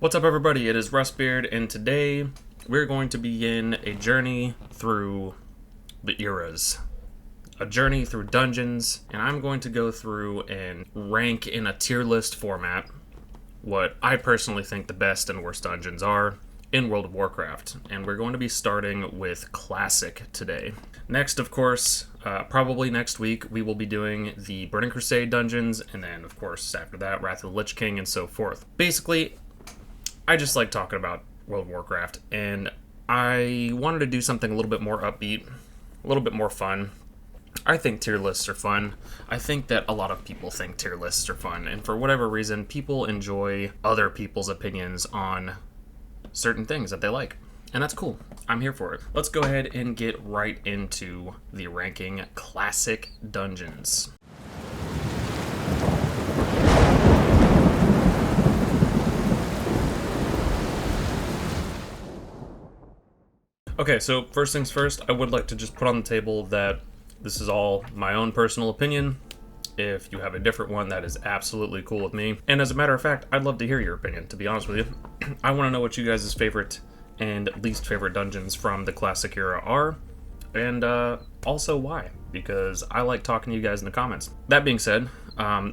What's up, everybody? It is Rustbeard, and today we're going to begin a journey through the eras. A journey through dungeons, and I'm going to go through and rank in a tier list format what I personally think the best and worst dungeons are in World of Warcraft. And we're going to be starting with Classic today. Next, of course, probably next week, we will be doing the Burning Crusade dungeons, and then, of course, after that, Wrath of the Lich King, and so forth. Basically, I just like talking about World of Warcraft, and I wanted to do something a little bit more upbeat, a little bit more fun. I think tier lists are fun. I think that a lot of people think tier lists are fun, and for whatever reason, people enjoy other people's opinions on certain things that they like, and that's cool. I'm here for it. Let's go ahead and get right into the ranking Classic dungeons. Okay, so first things first, I would like to just put on the table that this is all my own personal opinion. If you have a different one, that is absolutely cool with me. And as a matter of fact, I'd love to hear your opinion, to be honest with you. I want to know what you guys' favorite and least favorite dungeons from the Classic era are, and also why, because I like talking to you guys in the comments. That being said,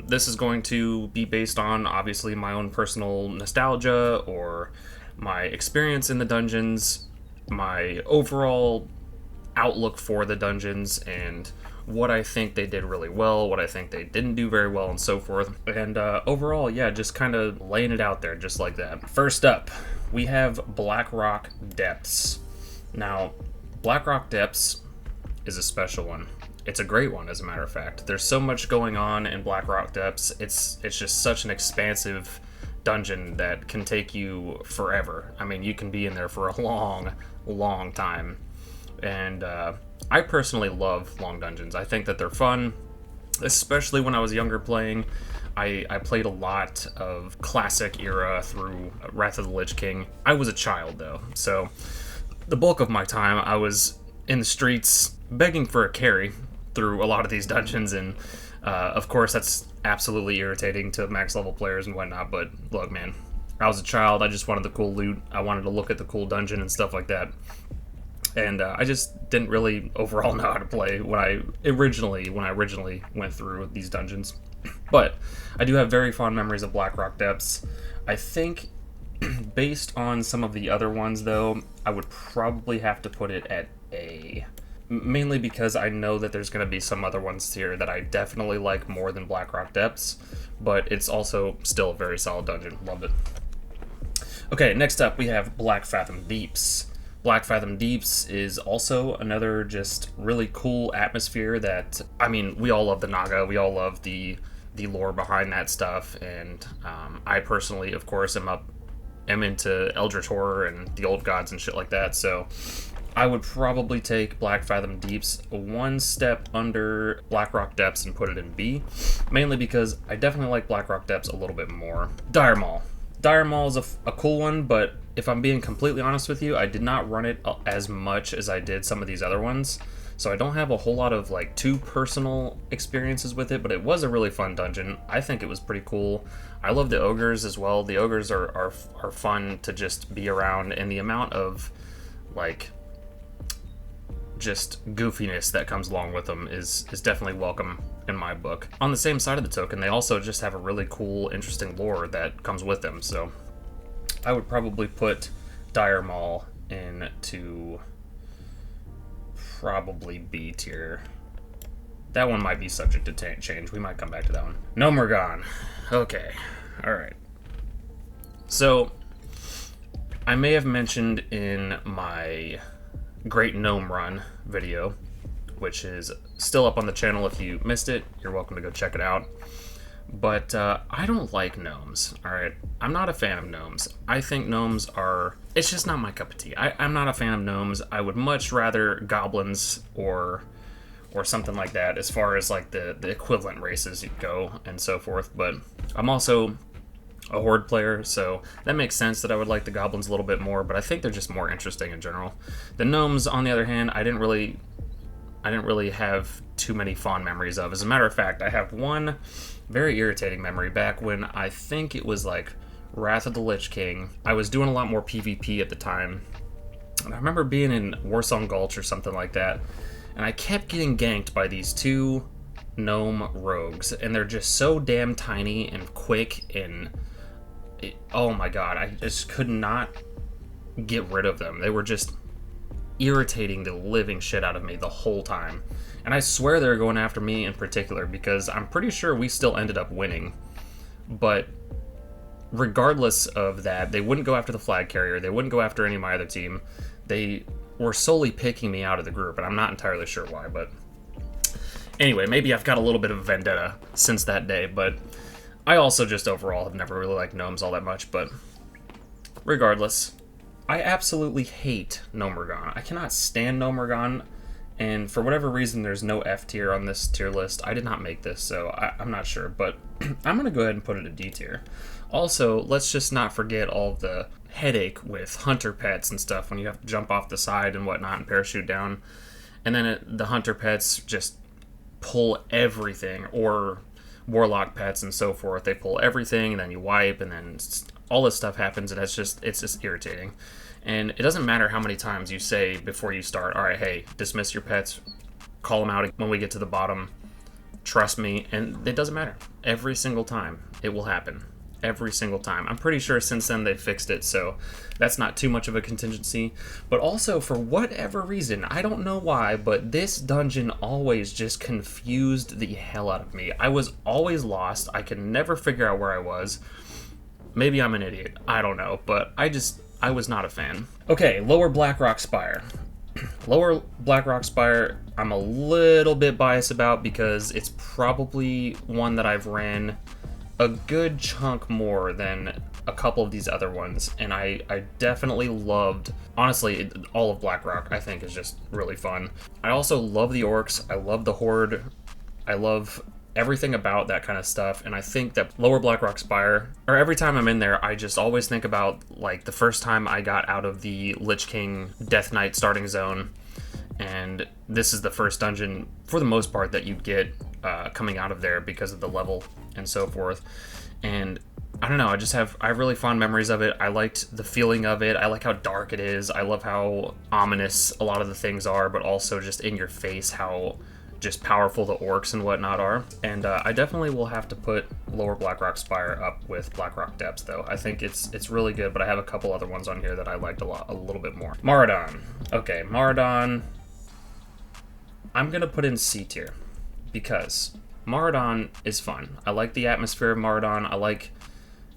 this is going to be based on, obviously, my own personal nostalgia or my experience in the dungeons, my overall outlook for the dungeons, and what I think they did really well, what I think they didn't do very well, and so forth. And overall, yeah, just kind of laying it out there just like that. First up, we have Blackrock Depths. Now, Blackrock Depths is a special one. It's a great one, as a matter of fact. There's so much going on in Blackrock Depths. It's just such an expansive dungeon that can take you forever. I mean, you can be in there for a long time. And I personally love long dungeons. I think that they're fun, especially when I was younger playing. I played a lot of Classic era through Wrath of the Lich King. I was a child, though, so the bulk of my time I was in the streets begging for a carry through a lot of these dungeons, and of course that's absolutely irritating to max level players and whatnot, but look, man, I was a child. I just wanted the cool loot. I wanted to look at the cool dungeon and stuff like that. And I just didn't really overall know how to play when I originally went through these dungeons. But I do have very fond memories of Blackrock Depths. I think, based on some of the other ones, though, I would probably have to put it at A. Mainly because I know that there's going to be some other ones here that I definitely like more than Blackrock Depths, but it's also still a very solid dungeon. Loved it. Okay, next up we have Black Fathom Deeps. Black Fathom Deeps is also another just really cool atmosphere that, I mean, we all love the Naga, we all love the lore behind that stuff, and I personally, of course, am into Eldritch Horror and the Old Gods and shit like that, so I would probably take Black Fathom Deeps one step under Blackrock Depths and put it in B, mainly because I definitely like Blackrock Depths a little bit more. Dire Maul. Dire Maul is a cool one, but if I'm being completely honest with you, I did not run it as much as I did some of these other ones, so I don't have a whole lot of like too personal experiences with it, but it was a really fun dungeon. I think it was pretty cool. I love the ogres as well. The ogres are fun to just be around, and the amount of like just goofiness that comes along with them is definitely welcome in my book. On the same side of the token, they also just have a really cool, interesting lore that comes with them, so I would probably put Dire Maul into probably B tier. That one might be subject to change. We might come back to that one. Gnomeregan. Okay. Alright. So, I may have mentioned in my Great Gnome Run video, which is still up on the channel. If you missed it, you're welcome to go check it out. But I don't like gnomes, alright? I'm not a fan of gnomes. I think gnomes are... It's just not my cup of tea. I'm not a fan of gnomes. I would much rather goblins or something like that, as far as like the equivalent races go and so forth. But I'm also a horde player, so that makes sense that I would like the goblins a little bit more, but I think they're just more interesting in general. The gnomes, on the other hand, I didn't really have too many fond memories of. As a matter of fact, I have one very irritating memory back when I think it was like Wrath of the Lich King. I was doing a lot more PvP at the time, and I remember being in Warsong Gulch or something like that, and I kept getting ganked by these two gnome rogues, and they're just so damn tiny and quick, and oh my god, I just could not get rid of them. They were just irritating the living shit out of me the whole time. And I swear they were going after me in particular, because I'm pretty sure we still ended up winning. But regardless of that, they wouldn't go after the flag carrier, they wouldn't go after any of my other team. They were solely picking me out of the group, and I'm not entirely sure why, but anyway, maybe I've got a little bit of a vendetta since that day, but I also just overall have never really liked gnomes all that much. But regardless, I absolutely hate Gnomergon. I cannot stand Gnomergon, and for whatever reason, there's no F tier on this tier list. I did not make this, so I'm not sure, but I'm gonna go ahead and put it a D tier. Also, let's just not forget all of the headache with hunter pets and stuff when you have to jump off the side and whatnot and parachute down, and then the hunter pets just pull everything, or warlock pets and so forth. They pull everything, and then you wipe, and then all this stuff happens, and it's just irritating. And it doesn't matter how many times you say before you start, all right, hey, dismiss your pets, call them out when we get to the bottom, trust me, and it doesn't matter. Every single time it will happen. Every single time. I'm pretty sure since then they fixed it, so that's not too much of a contingency. But also, for whatever reason, I don't know why, but this dungeon always just confused the hell out of me. I was always lost. I could never figure out where I was. Maybe I'm an idiot. I don't know, but I was not a fan. Okay, Lower Blackrock Spire. Lower Blackrock Spire, I'm a little bit biased about because it's probably one that I've ran a good chunk more than a couple of these other ones, and I definitely loved, honestly, all of Blackrock I think is just really fun. I also love the orcs, I love the horde, I love everything about that kind of stuff, and I think that Lower Blackrock Spire, or every time I'm in there, I just always think about like the first time I got out of the Lich King Death Knight starting zone, and this is the first dungeon for the most part that you get coming out of there because of the level and so forth. And I don't know, I have really fond memories of it. I liked the feeling of it. I like how dark it is. I love how ominous a lot of the things are, but also just in your face how just powerful the orcs and whatnot are. And I definitely will have to put Lower Blackrock Spire up with Blackrock Depths, though. I think it's really good, but I have a couple other ones on here that I liked a little bit more. Maraudon. Okay, Maraudon, I'm gonna put in C tier because Maraudon is fun. I like the atmosphere of Maraudon. I like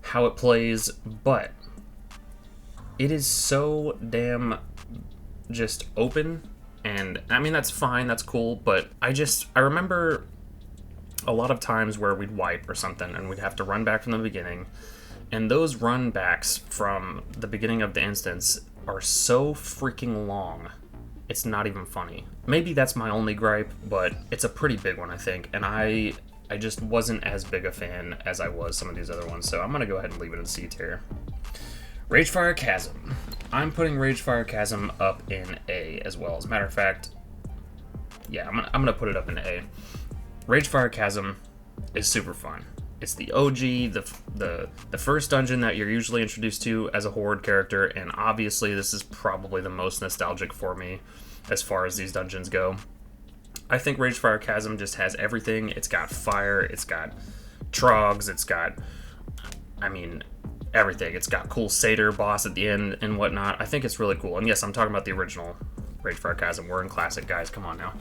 how it plays, but it is so damn just open. And I mean, that's fine, that's cool, but I remember a lot of times where we'd wipe or something and we'd have to run back from the beginning, and those run backs from the beginning of the instance are so freaking long, it's not even funny. Maybe that's my only gripe, but it's a pretty big one, I think, and I just wasn't as big a fan as I was some of these other ones, so I'm gonna go ahead and leave it in C tier. Ragefire Chasm. I'm putting Ragefire Chasm up in A as well. As a matter of fact, yeah, I'm gonna put it up in A. Ragefire Chasm is super fun. It's the OG, the first dungeon that you're usually introduced to as a horde character, and obviously this is probably the most nostalgic for me as far as these dungeons go. I think Ragefire Chasm just has everything. It's got fire, it's got trogs, it's got, I mean, everything. It's got cool satyr boss at the end and whatnot. I think it's really cool. And yes, I'm talking about the original Ragefire Chasm. We're in classic, guys. Come on now.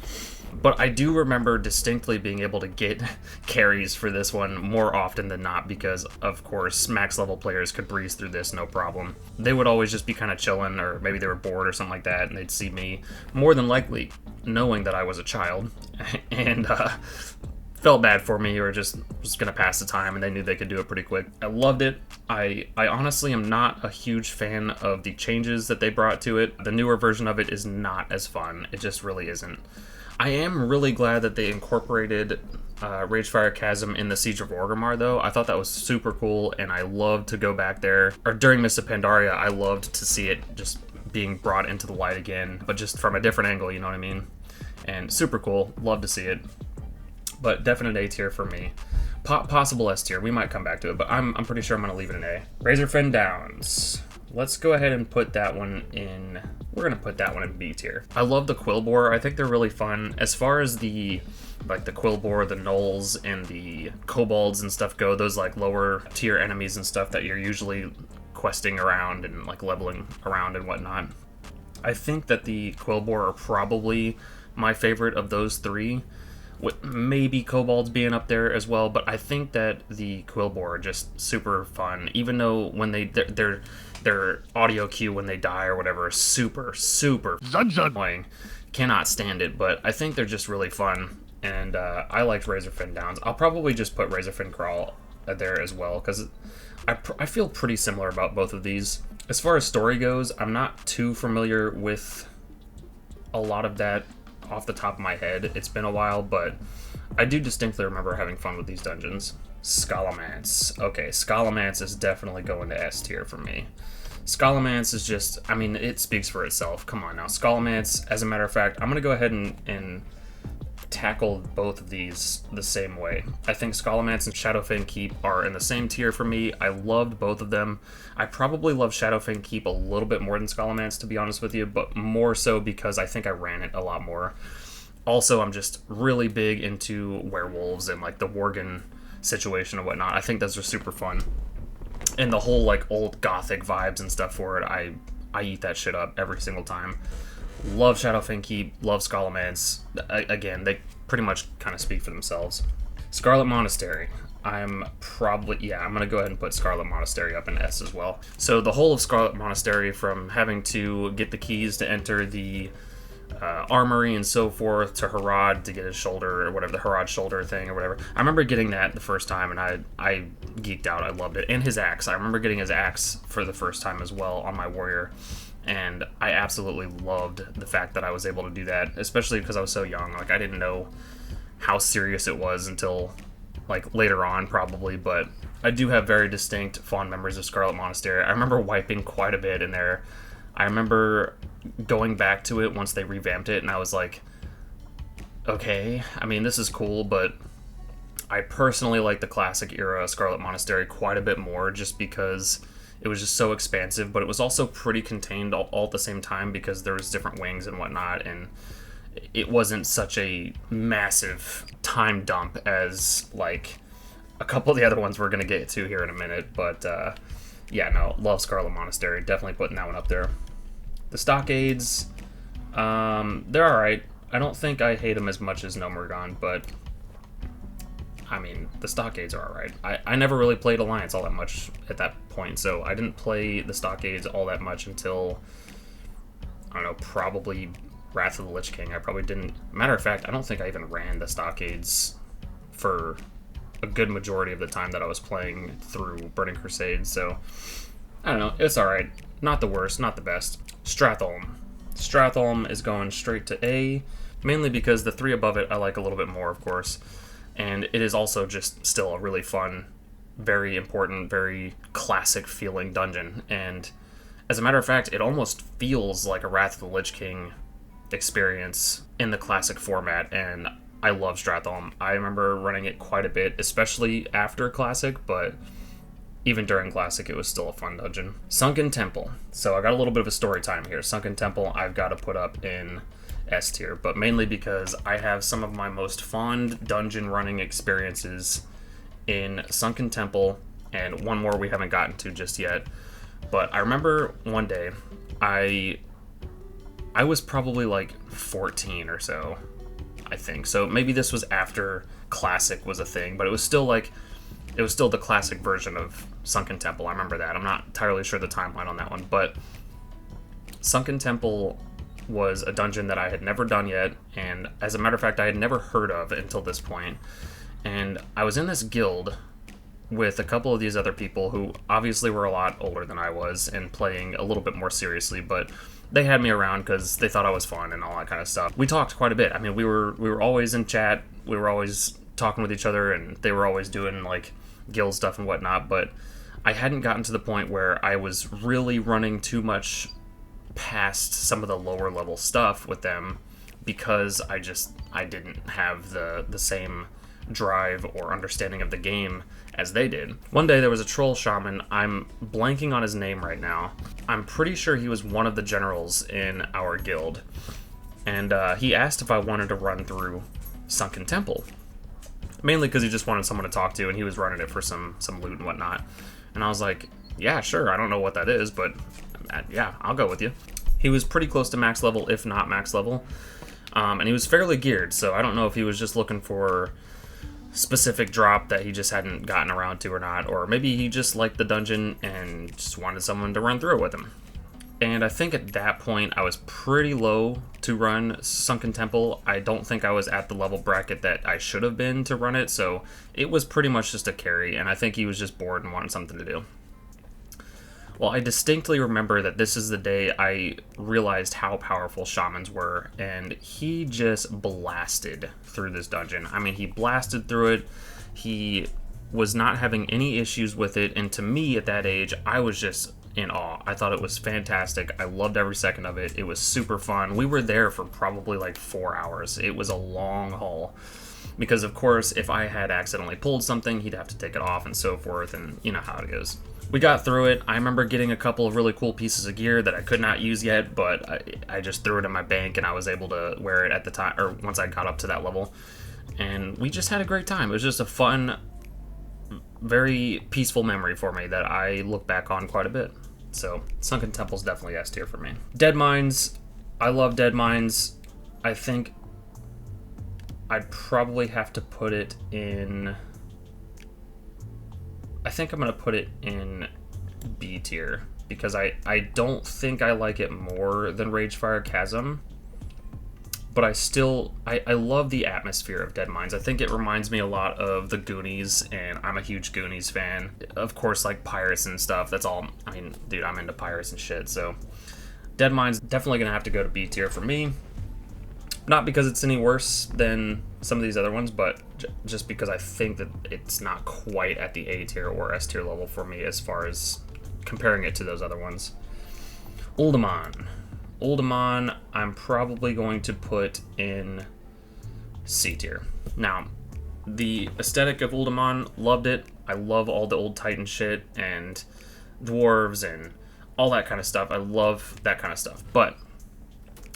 But I do remember distinctly being able to get carries for this one more often than not because, of course, max level players could breeze through this no problem. They would always just be kind of chilling, or maybe they were bored or something like that, and they'd see me, more than likely knowing that I was a child, and felt bad for me, or just was gonna pass the time, and they knew they could do it pretty quick. I loved it. I honestly am not a huge fan of the changes that they brought to it. The newer version of it is not as fun. It just really isn't. I am really glad that they incorporated Ragefire Chasm in the Siege of Orgrimmar, though. I thought that was super cool, and I loved to go back there. Or during Mists of Pandaria, I loved to see it just being brought into the light again, but just from a different angle, you know what I mean? And super cool. Love to see it. But definite A tier for me. Possible S tier. We might come back to it, but I'm pretty sure I'm gonna leave it an A. Razorfin Downs. Let's go ahead and put that one in. We're gonna put that one in B tier. I love the Quillboar. I think they're really fun. As far as the Quillboar, the Gnolls, and the Kobolds and stuff go, those like lower tier enemies and stuff that you're usually questing around and like leveling around and whatnot. I think that the Quillboar are probably my favorite of those three, with maybe Kobolds being up there as well, but I think that the Quillboar are just super fun, even though when their audio cue when they die or whatever is super annoying. Cannot stand it, but I think they're just really fun, and I liked Razorfin Downs. I'll probably just put Razorfin Crawl there as well, because I feel pretty similar about both of these. As far as story goes, I'm not too familiar with a lot of that off the top of my head. It's been a while, but I do distinctly remember having fun with these dungeons. Scholomance. Okay, Scholomance is definitely going to S tier for me. Scholomance is just, I mean, it speaks for itself. Come on now. Scholomance, as a matter of fact, I'm going to go ahead and tackle both of these the same way. I think Scholomance and Shadowfang Keep are in the same tier for me. I loved both of them. I probably love Shadowfang Keep a little bit more than Scholomance, to be honest with you, but more so because I think I ran it a lot more. Also, I'm just really big into werewolves and like the Worgen situation and whatnot. I think those are super fun. And the whole like old gothic vibes and stuff for it, I eat that shit up every single time. Love Shadowfang Keep, love Scholomance. Again, they pretty much kind of speak for themselves. Scarlet Monastery. I'm going to go ahead and put Scarlet Monastery up in S as well. So the whole of Scarlet Monastery, from having to get the keys to enter the armory and so forth, to Harad to get his shoulder, or whatever, the Harad shoulder thing or whatever. I remember getting that the first time, and I geeked out. I loved it. And his axe. I remember getting his axe for the first time as well on my warrior. And I absolutely loved the fact that I was able to do that, especially because I was so young. Like, I didn't know how serious it was until, like, later on, probably. But I do have very distinct, fond memories of Scarlet Monastery. I remember wiping quite a bit in there. I remember going back to it once they revamped it, and I was like, okay, I mean, this is cool, but I personally like the classic era Scarlet Monastery quite a bit more, just because it was just so expansive, but it was also pretty contained all at the same time, because there was different wings and whatnot, and it wasn't such a massive time dump as, like, a couple of the other ones we're going to get to here in a minute. But, yeah, no, love Scarlet Monastery. Definitely putting that one up there. The Stockades, they're alright. I don't think I hate them as much as Nomergon, but I mean, the Stockades are alright. I never really played Alliance all that much at that point, so I didn't play the Stockades all that much until, I don't know, probably Wrath of the Lich King. I probably didn't. Matter of fact, I don't think I even ran the Stockades for a good majority of the time that I was playing through Burning Crusade, so I don't know. It's alright. Not the worst, not the best. Stratholme. Stratholme is going straight to A, mainly because the three above it I like a little bit more, of course. And it is also just still a really fun, very important, very classic feeling dungeon. And as a matter of fact, it almost feels like a Wrath of the Lich King experience in the classic format. And I love Stratholme. I remember running it quite a bit, especially after Classic, but even during Classic, it was still a fun dungeon. Sunken Temple. So I got a little bit of a story time here. Sunken Temple, I've got to put up in S tier, but mainly because I have some of my most fond dungeon running experiences in Sunken Temple, and one more we haven't gotten to just yet. But I remember one day, I was probably like 14 or so, I think. So maybe this was after Classic was a thing, but it was still like, it was still the classic version of Sunken Temple. I remember that. I'm not entirely sure the timeline on that one, but Sunken Temple was a dungeon that I had never done yet, and as a matter of fact, I had never heard of until this point. And I was in this guild with a couple of these other people who obviously were a lot older than I was and playing a little bit more seriously, but they had me around because they thought I was fun and all that kind of stuff. We talked quite a bit. I mean, we were always in chat, we were always talking with each other, and they were always doing like guild stuff and whatnot, but I hadn't gotten to the point where I was really running too much past some of the lower level stuff with them, because I didn't have the same drive or understanding of the game as they did. One day there was a troll shaman, I'm blanking on his name right now. I'm pretty sure he was one of the generals in our guild, and he asked if I wanted to run through Sunken Temple. Mainly because he just wanted someone to talk to, and he was running it for some loot and whatnot. And I was like, yeah, sure, I don't know what that is, but yeah, I'll go with you. He was pretty close to max level, if not max level. And he was fairly geared, so I don't know if he was just looking for specific drop that he just hadn't gotten around to or not, or maybe he just liked the dungeon and just wanted someone to run through it with him. And I think at that point I was pretty low to run Sunken Temple. I don't think I was at the level bracket that I should have been to run it, so it was pretty much just a carry, and I think he was just bored and wanted something to do. Well, I distinctly remember that this is the day I realized how powerful shamans were, and he just blasted through this dungeon. I mean, he blasted through it, he was not having any issues with it, and to me at that age, I was just in awe. I thought it was fantastic. I loved every second of it. It was super fun. We were there for probably like 4 hours. It was a long haul. Because of course, if I had accidentally pulled something, he'd have to take it off and so forth, and you know how it goes. We got through it. I remember getting a couple of really cool pieces of gear that I could not use yet, but I just threw it in my bank and I was able to wear it at the time, or once I got up to that level. And we just had a great time. It was just a fun, very peaceful memory for me that I look back on quite a bit. So Sunken Temple's definitely S tier for me. Deadmines, I love Deadmines. I think I'd probably have to put it in, I think I'm gonna put it in B tier, because I don't think I like it more than Ragefire Chasm, but I love the atmosphere of Deadmines. I think it reminds me a lot of the Goonies, and I'm a huge Goonies fan. Of course, like pirates and stuff, that's all, I mean, dude, I'm into pirates and shit, so Deadmines definitely gonna have to go to B tier for me. Not because it's any worse than some of these other ones, but just because I think that it's not quite at the A tier or S tier level for me as far as comparing it to those other ones. Uldaman, I'm probably going to put in C tier. Now, the aesthetic of Uldaman, loved it. I love all the old Titan shit and dwarves and all that kind of stuff. I love that kind of stuff, but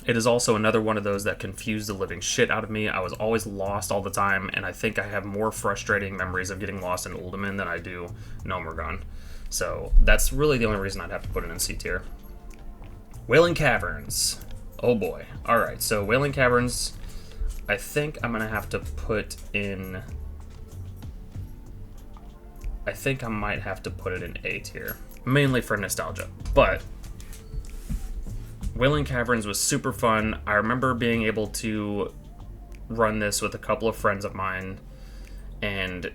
it is also another one of those that confused the living shit out of me. I was always lost all the time, and I think I have more frustrating memories of getting lost in Uldaman than I do Nomergon. So that's really the only reason I'd have to put it in C tier. Wailing Caverns. Oh boy. Alright, so Wailing Caverns, I think I'm going to have to put in, I think I might have to put it in A tier. Mainly for nostalgia, but Wailing Caverns was super fun. I remember being able to run this with a couple of friends of mine, and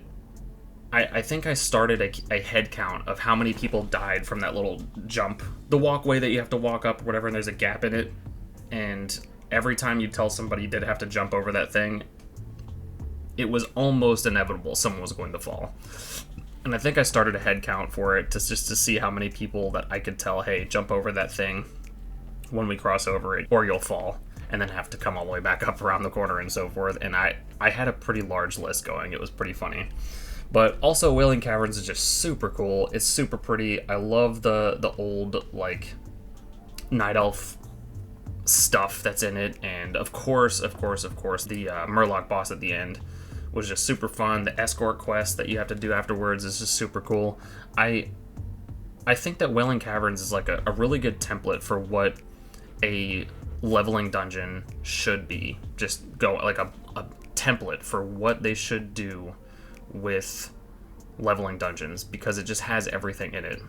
I think I started a head count of how many people died from that little jump. The walkway that you have to walk up or whatever, and there's a gap in it, and every time you tell somebody you did have to jump over that thing, it was almost inevitable someone was going to fall. And I think I started a head count for it just to see how many people that I could tell, hey, jump over that thing when we cross over it, or you'll fall, and then have to come all the way back up around the corner and so forth. And I had a pretty large list going. It was pretty funny. But also, Wailing Caverns is just super cool. It's super pretty. I love the old, like, Night Elf stuff that's in it. And of course, the Murloc boss at the end was just super fun. The escort quest that you have to do afterwards is just super cool. I think that Wailing Caverns is like a really good template for what a leveling dungeon should be. Just go like a template for what they should do with leveling dungeons, because it just has everything in it.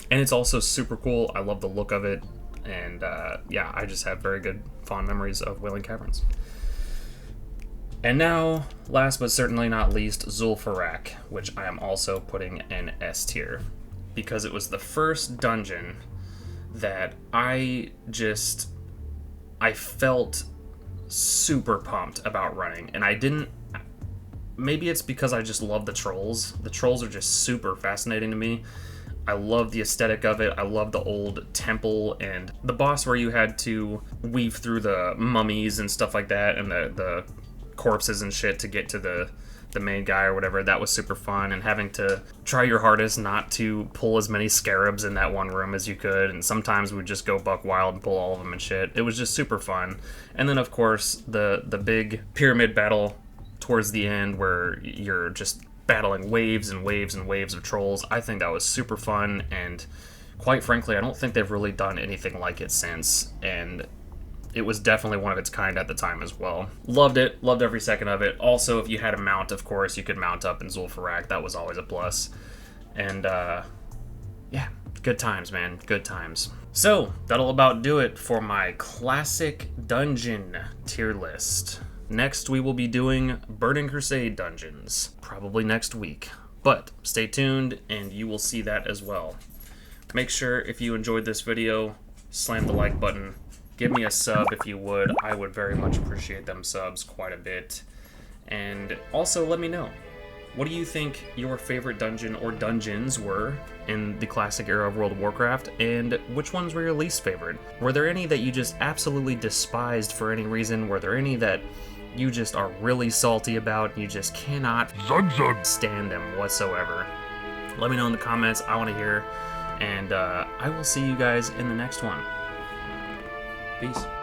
And it's also super cool. I love the look of it. And yeah, I just have very good, fond memories of Wailing Caverns. And now, last but certainly not least, Zulfarak, which I am also putting in S tier, because it was the first dungeon that I felt super pumped about running. And I didn't, maybe it's because I just love the trolls. The trolls are just super fascinating to me. I love the aesthetic of it. I love the old temple, and the boss where you had to weave through the mummies and stuff like that, and the corpses and shit to get to the main guy or whatever. That was super fun, and having to try your hardest not to pull as many scarabs in that one room as you could, and sometimes we'd just go buck wild and pull all of them and shit. It was just super fun. And then of course the big pyramid battle towards the end where you're just battling waves and waves and waves of trolls. I think that was super fun, and quite frankly, I don't think they've really done anything like it since, and it was definitely one of its kind at the time as well. Loved it. Loved every second of it. Also, if you had a mount, of course, you could mount up in Zulfarak. That was always a plus. And, yeah, good times, man. Good times. So, that'll about do it for my classic dungeon tier list. Next, we will be doing Burning Crusade dungeons. Probably next week. But stay tuned, and you will see that as well. Make sure, if you enjoyed this video, slam the like button. Give me a sub if you would. I would very much appreciate them subs quite a bit. And also let me know, what do you think your favorite dungeon or dungeons were in the classic era of World of Warcraft, and which ones were your least favorite? Were there any that you just absolutely despised for any reason? Were there any that you just are really salty about and you just cannot stand them whatsoever? Let me know in the comments. I want to hear. And I will see you guys in the next one. Peace.